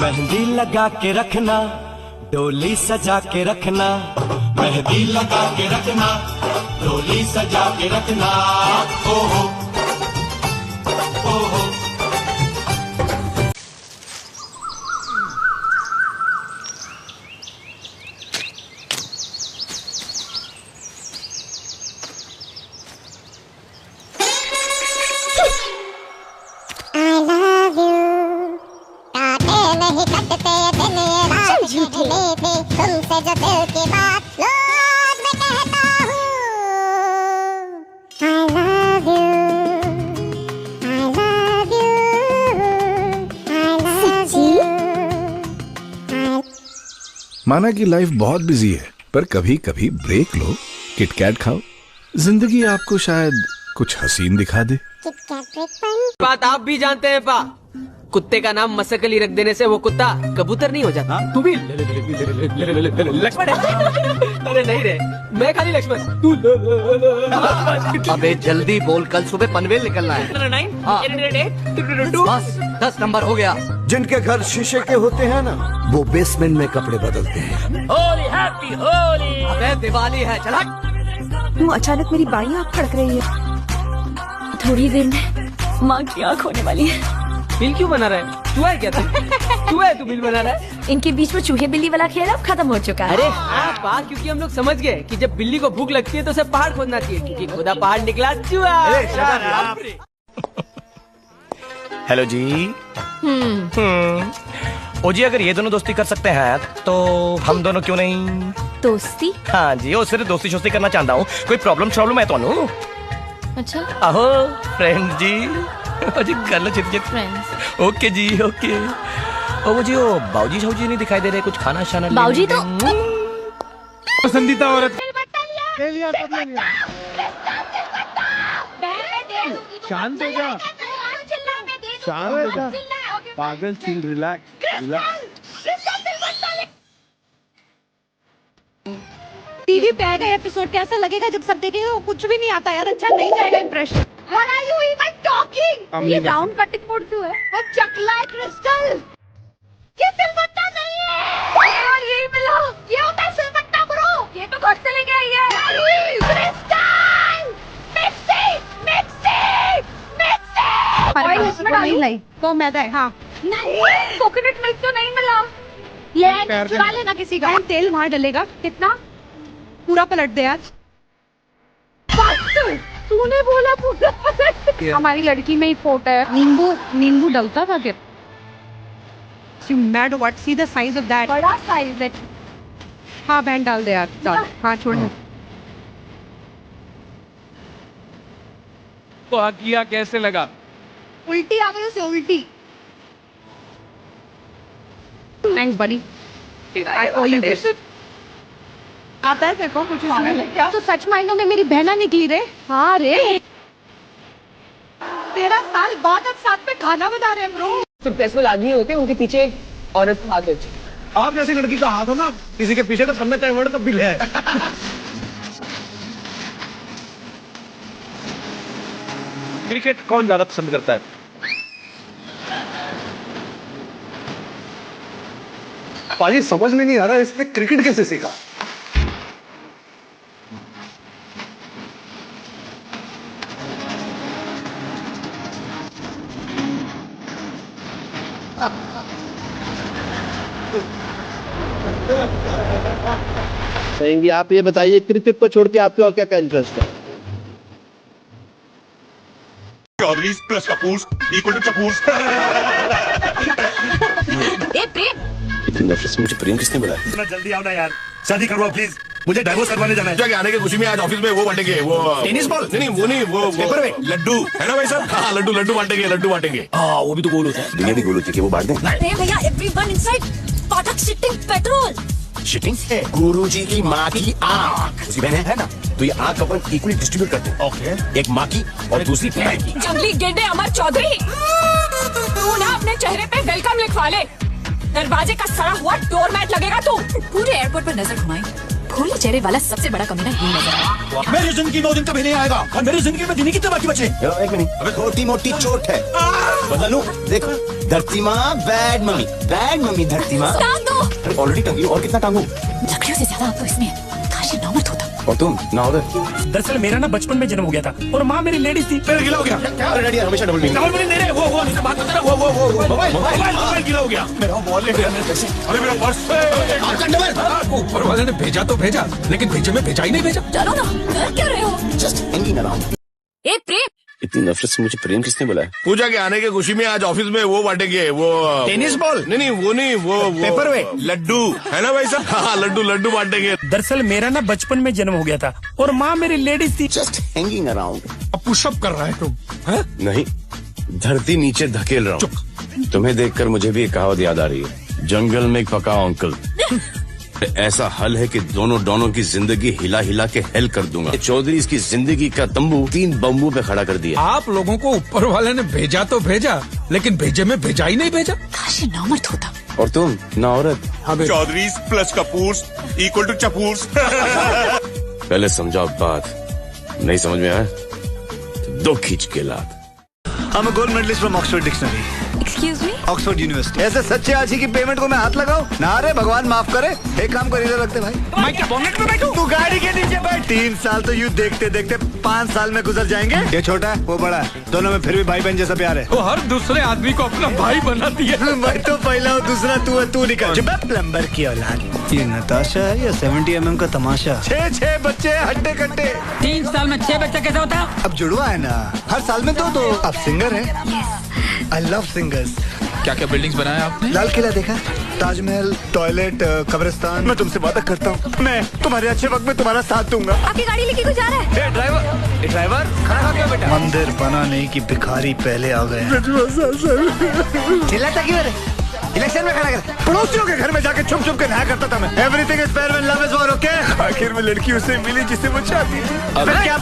मेहंदी लगा के रखना, डोली सजा के रखना, मेहंदी लगा के रखना, डोली सजा के रखना। ओहो ओहो तुमसे जो दिल की बात रोज मैं कहता हूँ I love you, I love you, I love you। माना कि लाइफ बहुत बिजी है, पर कभी कभी ब्रेक लो, किटकैट खाओ, जिंदगी आपको शायद कुछ हसीन दिखा दे। किटकैट ब्रेक पन। बात आप भी जानते हैं पा, कुत्ते का नाम मसक अली रख देने से वो कुत्ता कबूतर नहीं हो जाता। तू भी लक्ष्मण है? अरे नहीं रे, मैं खाली लक्ष्मण, तू अबे जल्दी बोल, कल सुबह पनवेल निकलना है। 9 बस 10 नंबर हो गया। जिनके घर शीशे के होते हैं ना, वो बेसमेंट में कपड़े बदलते हैं। होली हैप्पी होली। अबे दिवाली है, चल वो अचानक मेरी बाई आँख फड़क रही है। थोड़ी देर में माँ की आँख होने वाली है। बिल क्यों बना रहा है? तू है क्या? तू है, तू बिल बना रहा है? इनके बीच में चूहे बिल्ली वाला खेल अब खत्म हो चुका है। अरे हाँ पा, क्योंकि हम लोग समझ गए कि जब बिल्ली को भूख लगती है तो उसे पहाड़ खोदना चाहिए, क्योंकि खुदा पहाड़ निकला चूहा। हेलो जी। ओ जी, अगर ये दोनों दोस्ती कर सकते हैं तो हम दोनों क्यों नहीं? दोस्ती? हाँ जी, वो सिर्फ दोस्ती शोस्ती करना चाहता हूँ। कोई प्रॉब्लम है तो? अच्छा। आहो फ्रेंड जी। ओ जी कर लो चिट। फ्रेंड्स। ओके जी ओके। ओ वो जी, वो बाऊजी शाऊजी नहीं दिखाई दे रहे, कुछ खाना शाना? बाऊजी तो पसंदीदा औरत। शांत हो जा, शांत हो जा, पागल, चिल, रिलैक्स। टीवी पे आएगा एपिसोड, कैसा लगेगा जब सब देखेगा? कुछ भी नहीं आता यार, अच्छा नहीं जाएगा impression. What are you even talking? ये राउंड कटिंग बोर्ड क्यों है? वो चकला है क्रिस्टल। ये सिलबट्टा नहीं है। यार यही मिला, ये होता है सिलबट्टा ब्रो। ये तो घर से लेके आई है। Crystal, mixie. नहीं लाई, तो मैदा है। हाँ नहीं, कोकोनट मिल्क तो नहीं मिला। ले चुरा लेना किसी का। तेल वहाँ डलेगा, कितना? पूरा पलट दे आज। तूने बोला पूरा पलट। हमारी लड़की में ही फोट है। नींबू डलता था क्या? You mad what? See the size of that. बड़ा साइज है। हाँ बहन डाल दे यार, डाल। हाँ छोड़ दे। तो किया कैसे लगा? उल्टी आ गई उसे, उल्टी। Thanks buddy. I owe you this. आता है तेरे को कुछ? क्या तो सच मायनों में मेरी बहना निकली रे। हाँ रे, 13 साल बाद अब साथ में खाना बना रहे हैं ब्रो। सक्सेसफुल आदमी होते हैं, उनके पीछे औरत हाथ होती है। आप जैसी लड़की का हाथ हो ना, किसी के पीछे तो करना चाहे वर्ड तब भी ले। क्रिकेट कौन ज्यादा पसंद करता है? पाजी समझ में नहीं आ रहा इसने क्रिकेट कैसे सीखा? कहेंगे आप ये बताइए, क्रिकेट को छोड़ के आपके और क्या क्या इंटरेस्ट है? इतनी नफरत से मुझे प्रेम किसने बुलाया? इतना जल्दी आओ ना यार, शादी करवाओ प्लीज, मुझे डाइवोर्स करवाने जाना है। क्या आने की खुशी में आज ऑफिस में वो बांटेंगे, वो टेनिस बॉल? नहीं वो नहीं, वो पेपर में लड्डू है ना भाई साहब? हाँ लड्डू बांटेंगे। हाँ वो भी तो गोल होता है, दुनिया भी गोल होती है कि वो बांट दें। अरे भैया, एवरीवन इनसाइड पाठक शिटिंग पेट्रोल। शिटिंग है गुरुजी की माँ की आँख, उसकी बहन है ना, तो ये आँख अपन इक्वली डिस्ट्रीब्यूट करते हैं। ओके, एक माँ की और दूसरी बहन की। जंगली गेंडे अमर चौधरी, तू ना अपने चेहरे पे वेलकम लिखवा ले। दरवाजे का सड़ा हुआ डोरमैट लगेगा तू। पूरे एयरपोर्ट पर नजर घुमाई, भोले चेहरे वाला सबसे बड़ा कमीना यही नजर आया। मेरी जिंदगी में वो दिन कभी नहीं आएगा, और मेरी जिंदगी में जीने कितने बाकी बचे? एक मिनट, अबे छोटी मोटी चोट है, बदल लूं? देखो धरती माँ बैड मम्मी धरती माँ। टांग दो। ऑलरेडी टंगी और कितना टांगू? लकड़ियों से ज्यादा आपको इसमें काशी नौमत होता। और तुम ना उधर। दरअसल मेरा ना बचपन में जन्म हो गया था और माँ मेरी लेडीज थी। फिर गिला हो गया। अरे डैडी हमेशा डबल मीनिंग। डबल मीनिंग नहीं रे, वो जिससे बात करते ना वो मोबाइल गिला हो गया। मेरा वॉलेट है मेरे पैसे। अरे मेरा पर्स। ऊपर वाले ने भेजा तो भेजा, लेकिन भेजे में भेजा ही नहीं भेजा। चलो ना, कर क्या रहे हो? Just hanging around. ए प्रेम, इतनी नफरत से मुझे प्रेम किसने बुलाया? पूजा के आने की खुशी में आज ऑफिस में वो बांटेंगे, वो टेनिस बॉल? नहीं वो पेपरवेट? लड्डू है ना भाई साहब? हाँ लड्डू बांटेंगे। दरअसल मेरा ना बचपन में जन्म हो गया था और माँ मेरी लेडीज थी। Just hanging around. अब पुशअप कर रहा है तुम? नहीं, धरती नीचे धकेल रहा हूँ। तुम्हें देखकर मुझे भी एक कहावत याद आ रही है, जंगल में एक पकाओ अंकल। ऐसा हल है कि दोनों डॉनों की जिंदगी हिला हिला के हेल कर दूंगा। चौधरी इसकी जिंदगी का तंबू 3 बम्बू पे खड़ा कर दिया। आप लोगों को ऊपर वाले ने भेजा तो भेजा, लेकिन भेजे में भेजा ही नहीं भेजा। काशी नौमत होता। और तुम ना औरत। Chaudhary plus Kapoors equal to चपूर्स। पहले समझाओ बात, नहीं समझ में आया तो 2 खींच के लात। I'm a gold medalist from Oxford Dictionary. Excuse me, Oxford University. ऐसे सच्चे आशी की पेमेंट को मैं हाथ लगाऊं? ना रे भगवान माफ करे। एक काम कर, इधर रखते भाई। मैं क्या बोनेट में बैठूं? तू गाड़ी के नीचे बैठ। 3 साल तो यूं देखते देखते 5 साल में गुजर जाएंगे। ये छोटा है, वो बड़ा है, दोनों में फिर भी भाई बहन जैसा प्यार है। वो हर दूसरे आदमी को अपना भाई बनाती है। मैं तो पहला हूँ, दूसरा तू है, तू निकल। प्लम्बर की औलाद। ये नताशा है या 70 mm का तमाशा? 6 बच्चे हट्टे कट्टे। 3 साल में 6 बच्चा कैसे होता? अब जुड़वा है ना, हर साल में 2-2। अब सिंगर है। I love singers. क्या क्या बिल्डिंग्स बनाया आपने? लाल किला देखा, ताजमहल, टॉयलेट, कब्रिस्तान। मैं तुमसे वादा करता हूँ, मैं तुम्हारे अच्छे वक्त में तुम्हारा साथ दूंगा। आपकी गाड़ी लेके कोई जा रहा है? ड्राइवर खाना खा के बेटा। मंदिर बनाने की भिखारी पहले आ गए। चिल्लाता क्यों रे? इलेक्शन में खड़ा कर। पड़ोसियों के घर में जाके छुप छुप के नहाया करता था मैं। Everything is fair when love is war, okay? आखिर में लड़की उससे मिली जिसे वो चाहती थी। फिर क्या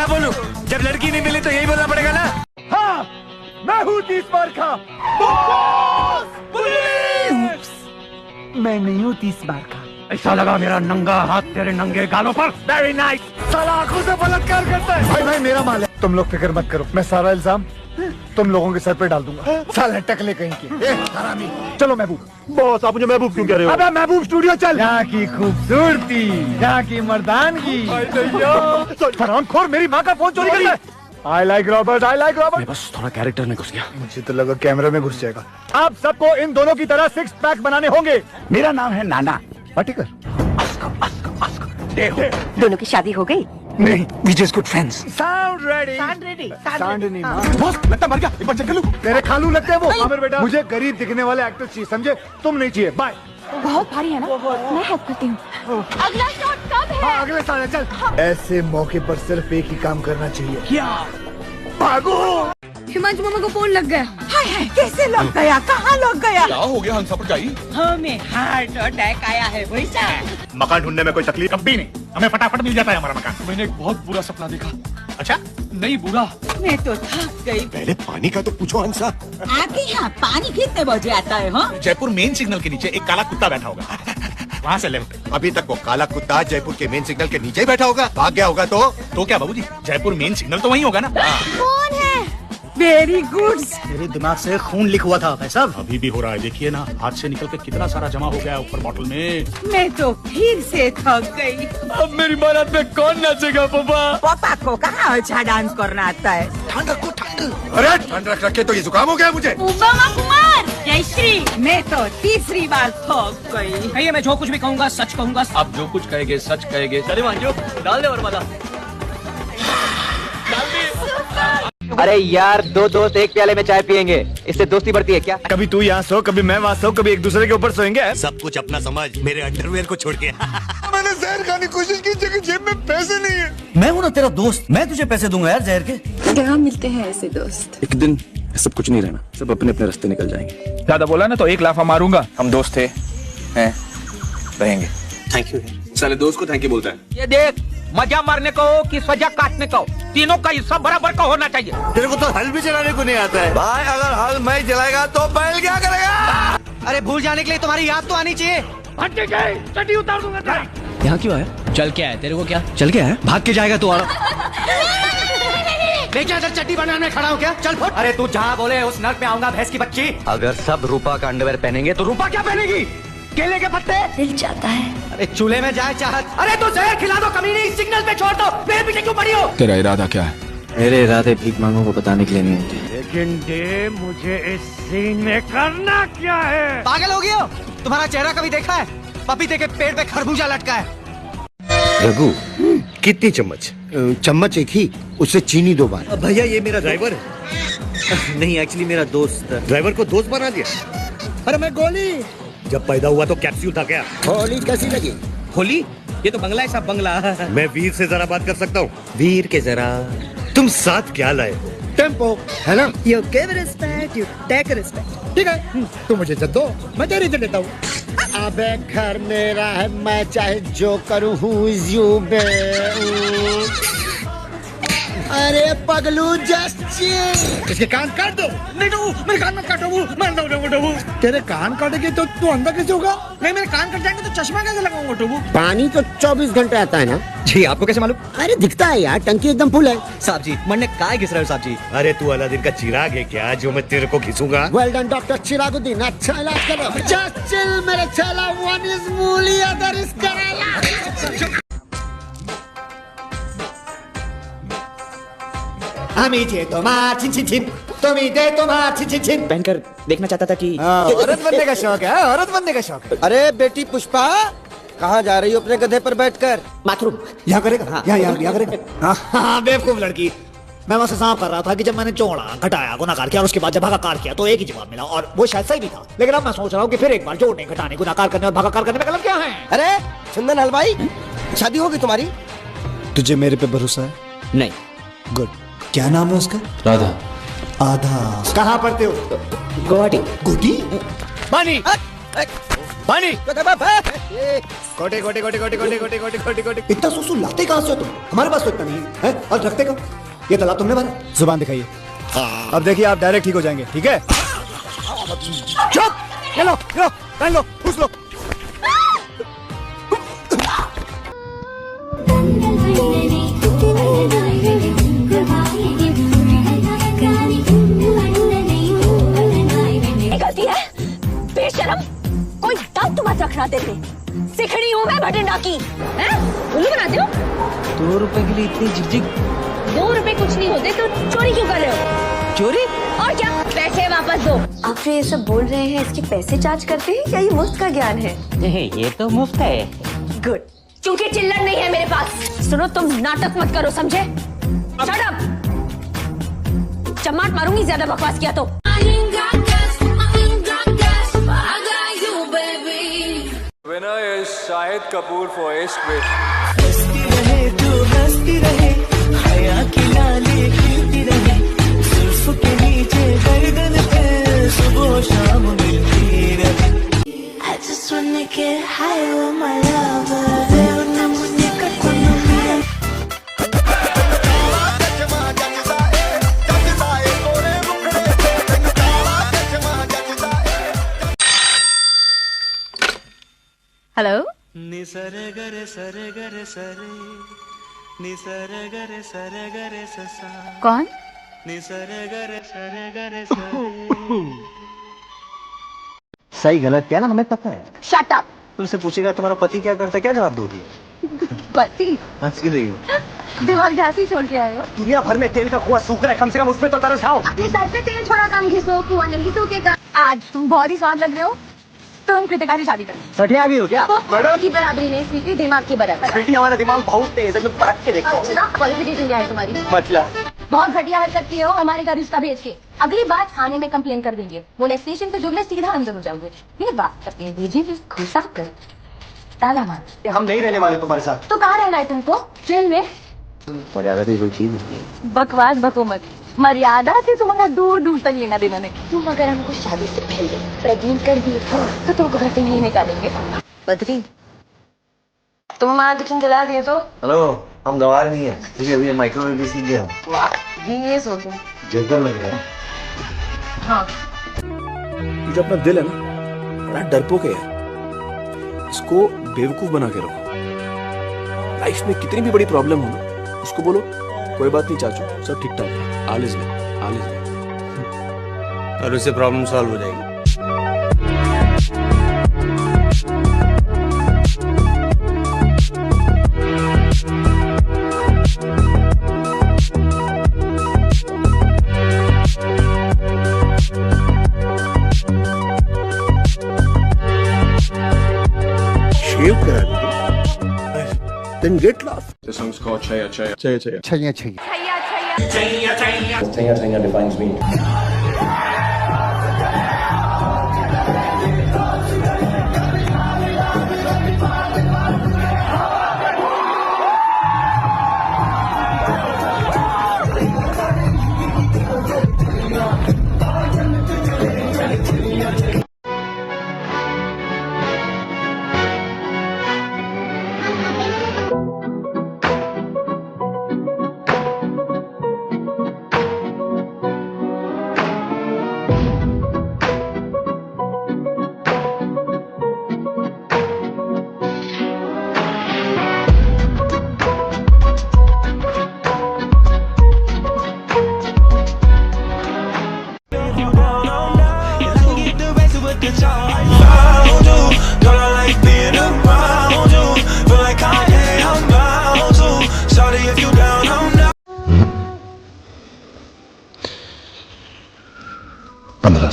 बोलूं? जब लड़की नहीं मिली तो यही बोलना पड़ेगा ना। हाँ, मैं हूँ 30 बार का। मैं नहीं हूँ 30 बार का। ऐसा लगा मेरा नंगा हाथ तेरे नंगे गालों पर। Very nice. साला आंखों से बलात्कार करता है। भाई मेरा माल है, तुम लोग फिक्र मत करो, मैं सारा इल्जाम तुम लोगों के सर पे डाल दूंगा। साले टकले कहीं के। हरामी। चलो महबूब। बॉस, आप मुझे महबूब क्यों कह रहे हो? अबे महबूब स्टूडियो चल। यहाँ की खूबसूरती, यहाँ की मर्दानगी। हरामखोर, मेरी माँ का फोन चोरी कर लिया। I like Robert। बस थोड़ा कैरेक्टर में घुस गया। मुझे तो लगा कैमरा में घुस जाएगा। आप सबको इन दोनों की तरह 6 पैक बनाने होंगे। मेरा नाम है नाना पाटेकर। दोनों की शादी हो गई? नहीं, we just good friends। Sound ready। Sound नहीं। बॉस, लगता मर गया। एक बार चेक कर लूं। तेरे खालू लगते हैं वो। आमिर बेटा, मुझे गरीब दिखने वाले एक्टर चाहिए, समझे? तुम नहीं चाहिए। बाय। बहुत भारी है ना, मैं हेल्प करती हूँ। अगला शॉट कब है? हाँ, अगले साल चल। ऐसे मौके पर सिर्फ एक ही काम करना चाहिए। क्या? भागो। हिमांशु मामा को फोन लग गया। हाय हाय, कैसे लग गया? कहाँ लग गया? क्या हो गया हंसा पटाई? हमें हार्ट अटैक आया है वैसा। मकान ढूंढने में कोई तकलीफ कभी नहीं, हमें फटाफट मिल जाता है हमारा मकान। मैंने एक बहुत बुरा सपना देखा। अच्छा, नहीं बुरा। मैं तो थक गई। पहले पानी का तो पूछो हंसा। आपके यहाँ पानी कितने बजे आता है? हाँ, जयपुर मेन सिग्नल के नीचे एक काला कुत्ता बैठा होगा, वहाँ से लेफ्ट। अभी तक वो काला कुत्ता जयपुर के मेन सिग्नल के नीचे ही बैठा होगा, भाग गया होगा तो क्या बाबूजी, जयपुर मेन सिग्नल तो वहीं होगा ना। कौन है? Very good. मेरे दिमाग से खून लीक हुआ था भाई साहब। अभी भी हो रहा है, देखिए ना, हाथ से निकल के कितना सारा जमा हो गया ऊपर बॉटल में। मैं तो फिर से थक गई। अब मेरी बारात में कौन नाचेगा पापा? पापा को कहाँ अच्छा डांस करना आता है? ठंड रखो ठंड। अरे ठंड रख रखे तो ये जुकाम हो गया मुझे। उबामा कुमार, जयश्री, मैं तो तीसरी बार थक गई। भैया मैं जो कुछ भी कहूँगा सच कहूँगा। आप जो कुछ कहेंगे सच कहेंगे। चले मांझो, डाल दे और मजा। अरे यार, 2 दोस्त एक प्याले में चाय पियेंगे, इससे दोस्ती बढ़ती है क्या? कभी तू यहाँ सो, कभी मैं वहाँ सो, कभी एक दूसरे के ऊपर सोएंगे। सब कुछ अपना समझ, मेरे अंडरवेयर को छोड़ के। मैंने जहर खाने की कोशिश की, जगह जेब में पैसे नहीं है। मैं हूँ ना तेरा दोस्त, मैं तुझे पैसे दूंगा यार जहर के। कहाँ मिलते हैं ऐसे दोस्त? एक दिन सब कुछ नहीं रहना, सब अपने अपने रास्ते निकल जाएंगे। ज्यादा बोला ना तो 1 लाफा मारूंगा। हम दोस्त थे, हैं, रहेंगे। Thank you. साले दोस्त को थैंक यू बोलता है। ये देख, मजा मारने को हो कि सजा काटने को, तीनों का हिस्सा बराबर का होना चाहिए। तेरे को तो हल भी चलाने को नहीं आता है। भाई अगर हल मैं चलाएगा तो बैल क्या करेगा? अरे भूल जाने के लिए तुम्हारी याद तो आनी चाहिए। हट गए, चटी उतार दूंगा। यहाँ क्यों है? चल क्या है तेरे को? क्या चल क्या है? भाग के जाएगा तू? मैं क्या चट्टी बनाने में खड़ा हूँ क्या? चल फुट। अरे तू जहाँ बोले उस नर्क में आऊंगा भैंस की बच्ची। अगर सब रूपा का अंडरवेयर पहनेंगे तो रूपा क्या पहनेगी? केले के पत्ते? दिल चाहता है। अरे चूल्हे में जाए चाहत। अरे तू जहर खिला दो कमीनी, सिग्नल पे छोड़ दो, मेरे पीछे क्यों पड़ी हो? तेरा इरादा क्या है? मेरे इरादे भीख मांगों को बताने के लिए नहीं होते। लेकिन डे मुझे इस सीन में करना क्या है? पागल हो गया हो? तुम्हारा चेहरा कभी देखा है? पपीते के पेड़ पे खरबूजा लटका है। रघु, कितनी चम्मच? चम्मच एक ही, उससे चीनी 2 बार। भैया ये मेरा ड्राइवर है। नहीं एक्चुअली मेरा दोस्त। ड्राइवर को दोस्त बना दिया? अरे मैं गोली जब पैदा हुआ तो कैप्सूल था क्या? होली कैसी लगी? होली? ये तो बंगला है साहब, बंगला। मैं वीर से जरा बात कर सकता हूँ? वीर के जरा। तुम साथ क्या लाए? टेम्पो है ना? You give respect, you take respect. ठीक है, तू मुझे इज्जत दो, मैं तेरी इज्जत देता हूँ। अबे घर मेरा है, मैं चाहे जो करूँ हूँ यू बे। अरे पगलू जस्ट चिल। इसके कान काट दो। नहीं तो मेरे कान मत काटो, मार दो। तेरे कान काटेंगे तो तू अंदर कैसे होगा? नहीं मेरे कान कट जाएंगे तो चश्मा कैसे लगाऊंगा टोबू? पानी तो 24 घंटे आता है ना? जी आपको कैसे मालूम? अरे दिखता है यार, टंकी एकदम फुल है। साहब जी मरने काय घिस रहे हो साहब जी? अरे तू अलादीन का चिराग है क्या जो मैं तेरे को घिसूंगा? वेल डन डॉक्टर चिरागुद्दीन, अच्छा इलाज करो। जस्ट चिल मेरे चला, वन इज मूली अदर इज करेला। हमी जे तुम्हार छिन छिन छिन, तुम्ही दे तुम्हार छिन छिन छिन। पहनकर देखना चाहता था कि औरत बनने का शौक है, औरत बनने का शौक। अरे बेटी पुष्पा, कहाँ जा रही हो अपने गधे पर बैठकर? बाथरूम यहाँ करेगा? हाँ यहाँ करेगा। हाँ बेवकूफ लड़की। मैं वहाँ से सांप कर रहा था कि जब मैंने चौड़ा घटाया गुनाकार किया और उसके बाद जब भागाकार किया तो एक ही जवाब मिला और वो शायद सही भी था। लेकिन अब मैं सोच रहा हूँ कि फिर एक बार जोड़ने घटाने गुनाकार करने और भागाकार करने में गलत क्या है? अरे चंदन हलवाई, शादी होगी तुम्हारी? तुझे मेरे पे भरोसा है? नहीं। गुड। क्या नाम है उसका? राधा। आधा। कहाँ पढ़ते हो? गुवाहाटी। गुटी? पानी पानी। गोटे गोटे गोटे गोटे गोटे गोटे गोटे गोटे गोटे। इतना सुसु लाते कहाँ से हो तुम? हमारे पास तो इतना नहीं है और रखते कहाँ? ये तालाब तुमने भरा? जुबान दिखाइए। अब देखिए आप डायरेक्ट ठीक हो जाएंगे, ठीक है? चुप! ये लो, पहन लो, घुस लो। गलती है, बेशरम, कोई दम तुम मत रखना तेरे। सिखड़ी हूँ मैं भटिंडा की, हैं? उल्लू बनाते हो? 2 रुपए के लिए इतनी झिकझिक। 2 रुपए कुछ नहीं होते तो चोरी क्यों कर रहे हो? चोरी? और क्या, पैसे वापस दो। आप जो ये सब बोल रहे हैं, इसके पैसे चार्ज करते हैं या ये मुफ्त का ज्ञान है? ये तो मुफ्त है। गुड, क्योंकि चिल्लर नहीं है मेरे पास। सुनो, तुम नाटक मत करो, समझे? Shut up! चमाट मारूंगी ज्यादा बकवास किया तो। Winner is Shahid Kapoor for East West. हंसती रहे तू हंसती रहे, हया की लाली खिलती रहे, जुल्फ के नीचे गर्दन पे सुबह शाम मिलती रहे। I just wanna get high with my lover, una muñeca cuando mira. Hello? निसरे गरे सरे गरे सरे, निसरे गरे सरे गरे ससा। कौन? निसरे गरे सरे गरे सरे। सही गलत क्या ना हमें पता है। Shut up! तुमसे पूछेगा तुम्हारा पति क्या करता है, क्या जवाब दोगी? पति? हंस क्यों रही हो? दिमाग झांसी छोड़ के आए हो? दुनिया भर में तेल का कुआं सूख रहा है, कम से कम उसमें तो तरस खाओ। अपने सर पे तेल छोड़ा कम घिसो, कुआं जल्दी सूखेगा। आज तुम बहुत ही स्वाद लग रहे हो। तुम कृतिका से शादी करो। सठिया भी हो क्या? मैडम की बराबरी नहीं, स्वीटी दिमाग की बराबर। बेटी हमारा दिमाग बहुत तेज है, मैं परख के देखता हूँ। अच्छा, क्वालिफिकेशन क्या है तुम्हारी? मतलब बहुत घटिया हरकत की हो हमारे घर रिश्ता भेज के। अगली बार थाने में कंप्लेन कर देंगे। वो नेक्स्ट स्टेशन पे जुड़ने सीधा अंदर हो जाओगे। ये बात करते हैं, दीजिए घुसा कर ताला मार। हम नहीं रहने वाले तुम्हारे साथ। तो कहाँ रहना है तुमको? जेल में? मर्यादा की कोई चीज नहीं है। बकवास बको मत। मर्यादा से तुम्हारा दूर दूर तक लेना देना नहीं। तुम अगर हमको शादी से पहले प्रेग्नेंट कर दिए तो तुमको घर से नहीं निकालेंगे। बदरी, तुम हमारा किचन जला दिए तो? हेलो, हम गवार नहीं है, देखिए अभी माइक्रोवेव भी सीख गया। ये सोचो जगह लग रहा है। हाँ, जो अपना दिल है ना, बड़ा डरपोक है। इसको बेवकूफ बना के रखो। लाइफ में कितनी भी बड़ी प्रॉब्लम हो ना, उसको बोलो कोई बात नहीं चाचू, सब ठीक ठाक है। All is well, all is well. और उससे प्रॉब्लम सॉल्व हो जाएगी। शेव करा दो, then get lost. The song's called Chaya Chaya. Chaya Chaya. Chaya Chaya. Chaya Chaya defines me.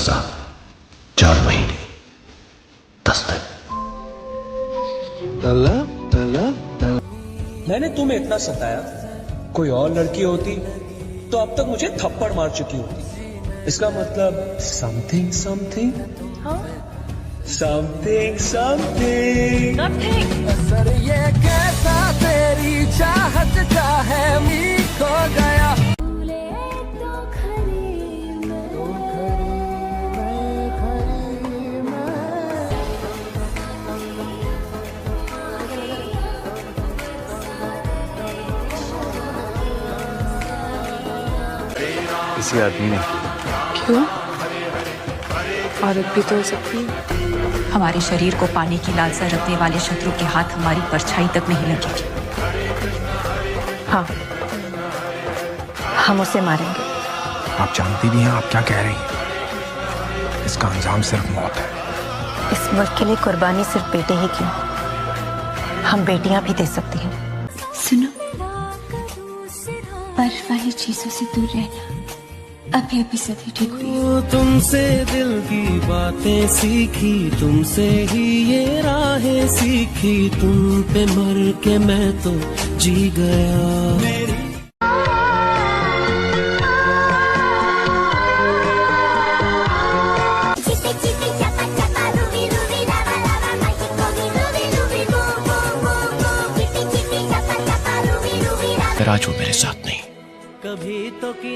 साल 4 महीने 10 दिन। मैंने तुम्हें इतना सताया, कोई और लड़की होती तो अब तक मुझे थप्पड़ मार चुकी होती। इसका मतलब something something something something sir ये कैसा तेरी चाहत का है मी खो गया। किसी आदमी ने। क्यों? औरत भी तो हो सकती है। हमारे शरीर को पाने की लालसा रखने वाले शत्रु के हाथ हमारी परछाई तक नहीं लगेगी। हाँ, हम उसे मारेंगे। आप जानती भी हैं आप क्या कह रही हैं? इसका अंजाम सिर्फ मौत है। इस मुल्क के लिए कुर्बानी सिर्फ बेटे ही क्यों, हम बेटियां भी दे सकती हैं। सुनो, बर्फ वाली चीजों से दूर रहना। अभी अभी सभी ठीक हुई। तुमसे दिल की बातें सीखी, तुमसे ही ये राहें सीखी, तुम पे मर के मैं तो जी गया। आज वो मेरे साथ नहीं,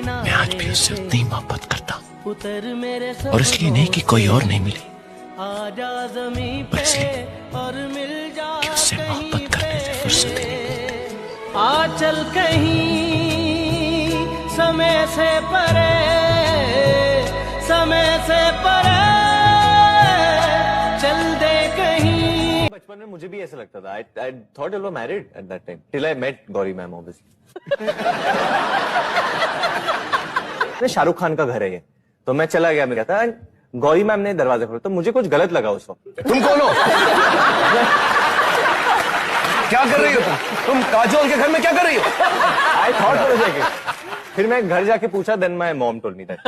मैं आज भी उससे उतनी मोहब्बत करता हूँ। और इसलिए नहीं कि कोई और नहीं मिली, पर इसलिए कि उससे मोहब्बत करने से फुर्सत ही नहीं। आ चल कहीं समय से परे, समय से परे चल दे कहीं। बचपन में मुझे भी ऐसा लगता था। I thought you were married at that time till I met Gauri ma'am obviously। Shahrukh Khan का घर है ये, तो मैं चला गया, मैं कहता गौरी मैम ने दरवाजा खोला, तो मुझे कुछ गलत लगा उस वक्त। तुम कौन हो? क्या कर रही हो तुम काजोल के घर में क्या कर रही हो? I thought for a second। फिर मैं घर जाके पूछा, then my mom told me that।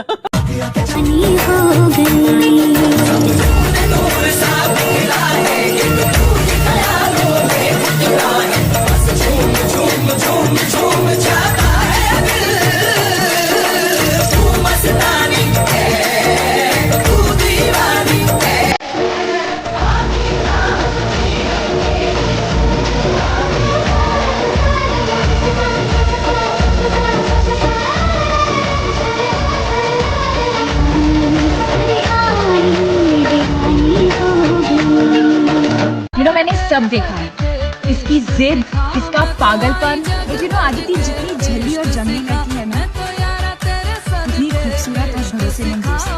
मैंने सब देखा है, इसकी जिद, इसका पागलपन। आदिति जितनी झल्ली और जंगली लड़की है ना, उतनी खूबसूरत और भरोसेमंद दोस्त।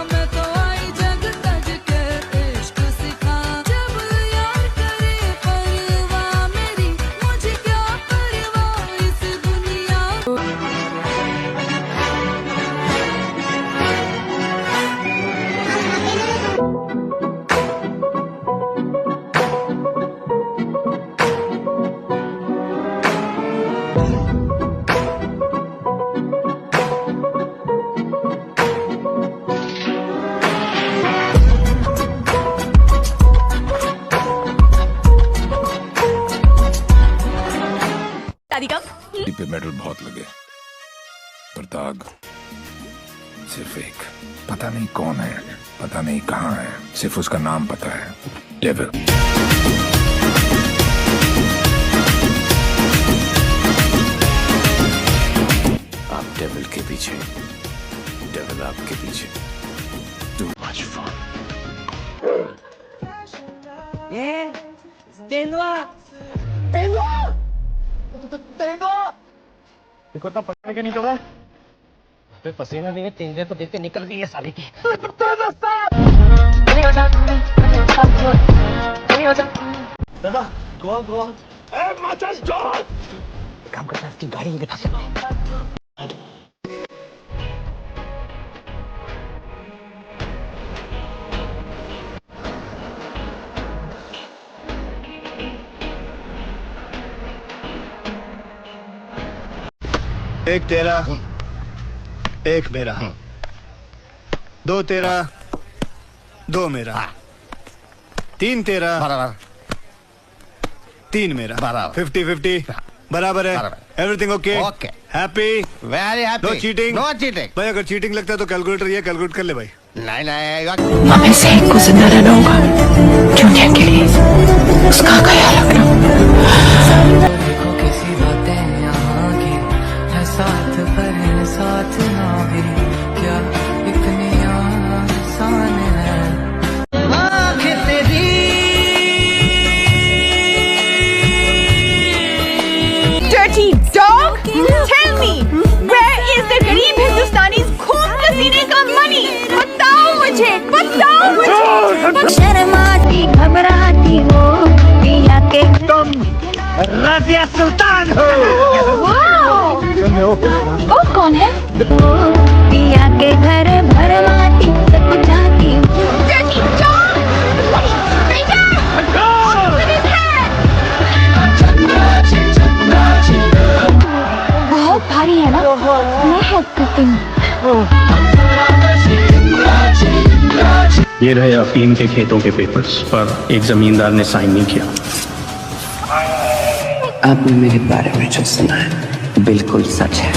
शादी कब? पे मेडल बहुत लगे पर दाग सिर्फ एक। पता नहीं कौन है, पता नहीं कहाँ है, सिर्फ उसका नाम पता है, डेविल। आप डेविल के पीछे, डेविल आपके पीछे। Too much fun. देखो तो पकड़ने के नहीं तो फिर पसीना नहीं है, तेंदुए तो देखते निकल गई है साली की। दादा गो काम करता है, इसकी गाड़ी में बिठा सकते। एक तेरा, एक मेरा, दो तेरा, दो मेरा, तीन तेरा, तीन मेरा, 50-50 बराबर है। Everything okay? Okay. Happy? Very happy. No cheating? No cheating. भाई अगर चीटिंग लगता है तो कैलकुलेटर ये कैलकुलेट कर ले भाई। नहीं नहीं, हमें से एक को जिंदा रहना होगा जूनियर के लिए, उसका ख्याल रखना। कैसी बातें यहाँ की है, साथ पर है साथ ना भी, क्या इतनी आसान है आँखें तेरी। Dirty dog! Tell me, where is the गरीब हिंदुस्तानीज़ खून पसीने का money? बताओ मुझे, बताओ मुझे। शर्माती घबराती हो पिया के तुम रज़िया सुल्तान हो। वो कौन है? पिया के घर भरमाती सब जाती हूँ। बहुत भारी है ना, मैं हेल्प करती हूँ। ये रहे अफीम के खेतों के पेपर्स, पर एक जमींदार ने साइन नहीं किया। आपने मेरे बारे में जो सुना है बिल्कुल सच है।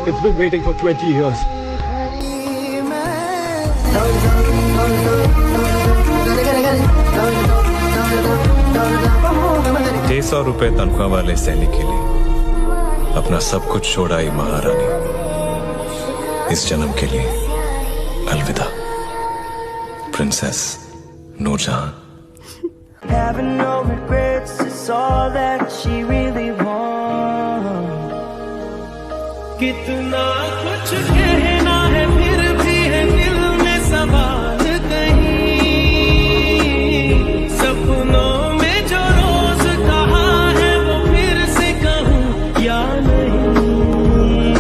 It's been waiting for 20 years. ₹600 तनख्वाह वाले सैनिक के लिए अपना सब कुछ छोड़ाई महारानी। इस जन्म के लिए अलविदा princess Nur Jahan. Having no regrets is all that she really wants. कितना कुछ कहना है फिर भी है दिल में सवाल कहीं, सपनों में जो रोज कहा है वो फिर से कहूँ या नहीं।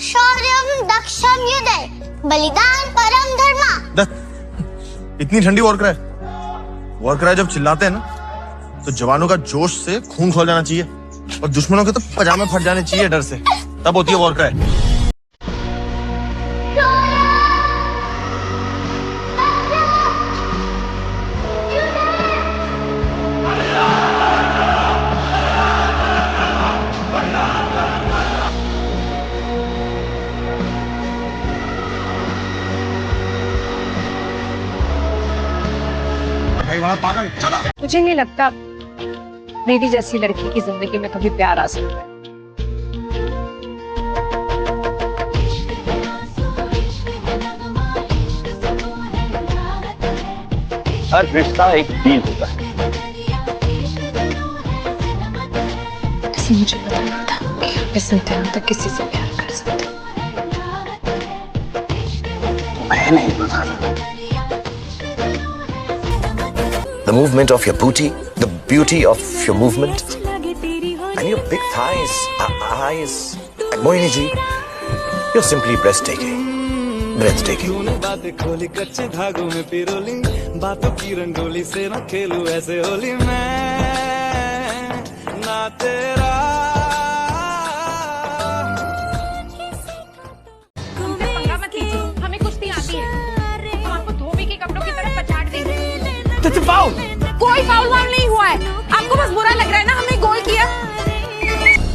शौर्यम दक्षम युधे बलिदान परम धर्मा। इतनी ठंडी वॉर क्राई, वॉर क्राई जब चिल्लाते हैं ना तो जवानों का जोश से खून खोल जाना चाहिए और दुश्मनों के तो पजामे फट जाने चाहिए डर से, तब होती है वॉर क्राई। मुझे नहीं लगता मेरी जैसी लड़की की जिंदगी में कभी प्यार आ सकता है। हर रिश्ता एक डील होता है। ऐसे मुझे पता नहीं था कि आप इस इंतहा तक किसी से प्यार कर सकते। मैं नहीं बता रहा। The movement of your booty, the beauty of your movement, and your big thighs, eyes, and Moini ji, you're simply breathtaking. Breathtaking. बातें खोली कच्चे धागों में पिरोली, बातों की रंगोली से ना खेलूं ऐसे होली मैं ना तेरा। पंगा मत लीजिए, हमें कुश्ती आती है, हम आपको धोबी के कपड़ों की तरह फाउल। कोई फाउल वाउल नहीं हुआ है, आपको बस बुरा लग रहा है ना हमने गोल किया।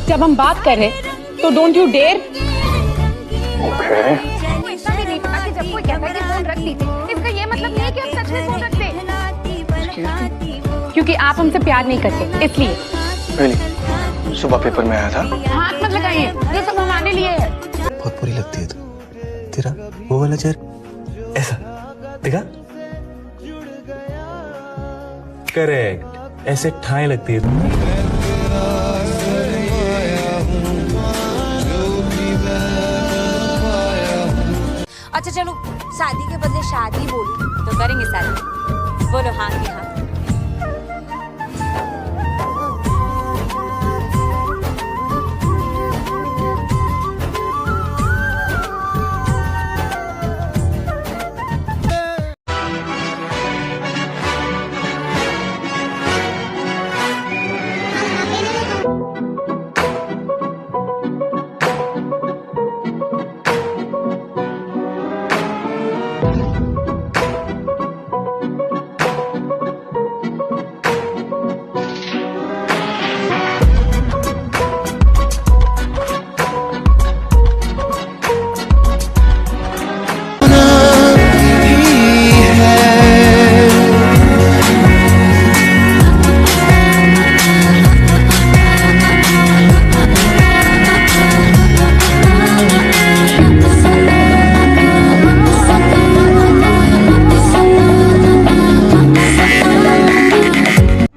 जब हम बात कर रहे तो डोंट यू डेयर। जब कोई कहता है कि फोन रख दीजिए, इसका ये मतलब नहीं है कि आप सच में फोन रखते। क्योंकि आप हमसे प्यार नहीं करते इसलिए। really? सुबह पेपर में आया था। हाथ मत लगाइए, ये सब हमारे लिए है। बहुत बुरी लगती है तू। तेरा वो वाला चेहरा ऐसा देखा? करेक्ट, ऐसे ठाएं लगती है तुम्हें। अच्छा चलो, शादी के बदले शादी बोलो तो करेंगे शादी। बोलो हाँ कि हाँ।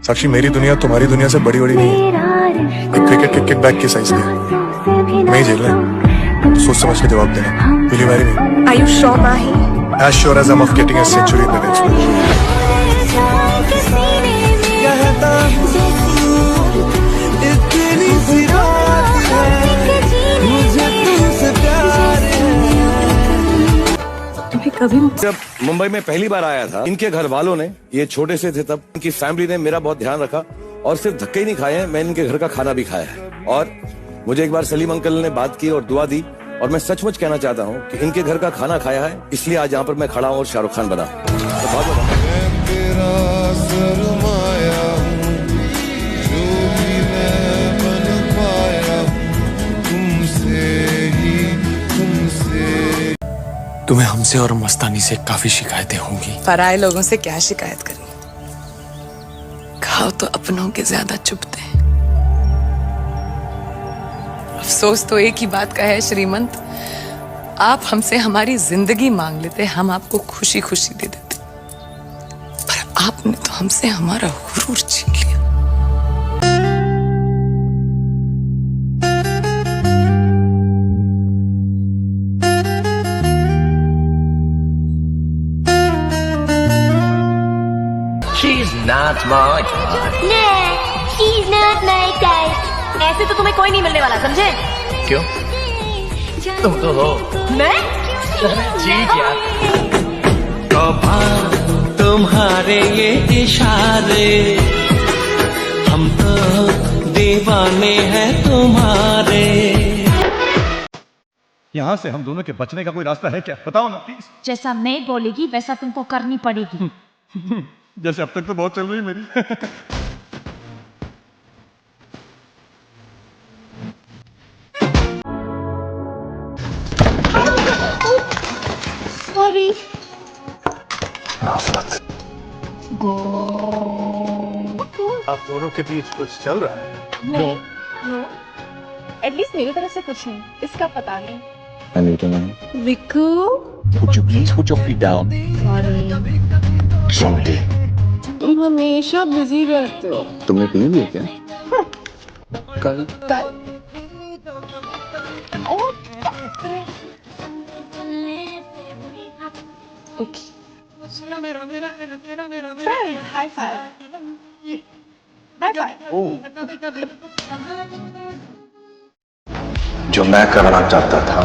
साक्षी, मेरी दुनिया तुम्हारी दुनिया से बड़ी बड़ी नहीं है। एक क्रिकेट के किकबैक के साइज की नहीं झेल रहा। सोच समझ के जवाब देना। Will you marry me? Are you sure, Mahi? As sure as I'm of getting a century in the next match. जब मुंबई में पहली बार आया था, इनके घर वालों ने, ये छोटे से थे तब, इनकी फैमिली ने मेरा बहुत ध्यान रखा और सिर्फ धक्के ही नहीं खाए हैं, मैंने इनके घर का खाना भी खाया है। और मुझे एक बार सलीम अंकल ने बात की और दुआ दी और मैं सचमुच कहना चाहता हूँ कि इनके घर का खाना खाया है, इसलिए आज यहाँ पर मैं खड़ा हूँ और शाहरुख खान बना। तो बहुत तुम्हें हमसे और मस्तानी से काफी शिकायतें होंगी। पराए लोगों से क्या शिकायत करें? घाव तो अपनों के ज्यादा चुभते हैं। अफसोस तो एक ही बात का है श्रीमंत, आप हमसे हमारी जिंदगी मांग लेते, हम आपको खुशी खुशी दे देते, पर आपने तो हमसे हमारा गुरूर छीन लिया। She's not my type. Nah, she's not my type. ऐसे तो तुम्हें कोई नहीं मिलने वाला, समझे? क्यों? तुम तो हो। मैं? ठीक यार। तुम्हारे ये इशारे, हम तो दीवाने हैं तुम्हारे। यहाँ से हम दोनों के बचने का कोई रास्ता है क्या? बताओ ना प्लीज। जैसा मैं बोलेगी वैसा तुमको करनी पड़ेगी। जैसे अब तक तो बहुत चल रही है मेरी। सॉरी। आप दोनों के बीच कुछ चल रहा है? नो, एटलीस्ट मेरी तरफ से कुछ नहीं, इसका पता नहीं। Vikku, Would you please put your feet down? Sorry. तुम हमेशा बिजी रहते हो। तुमने पी लिया क्या? कल? Okay. High five. High five. जो मैं करना चाहता था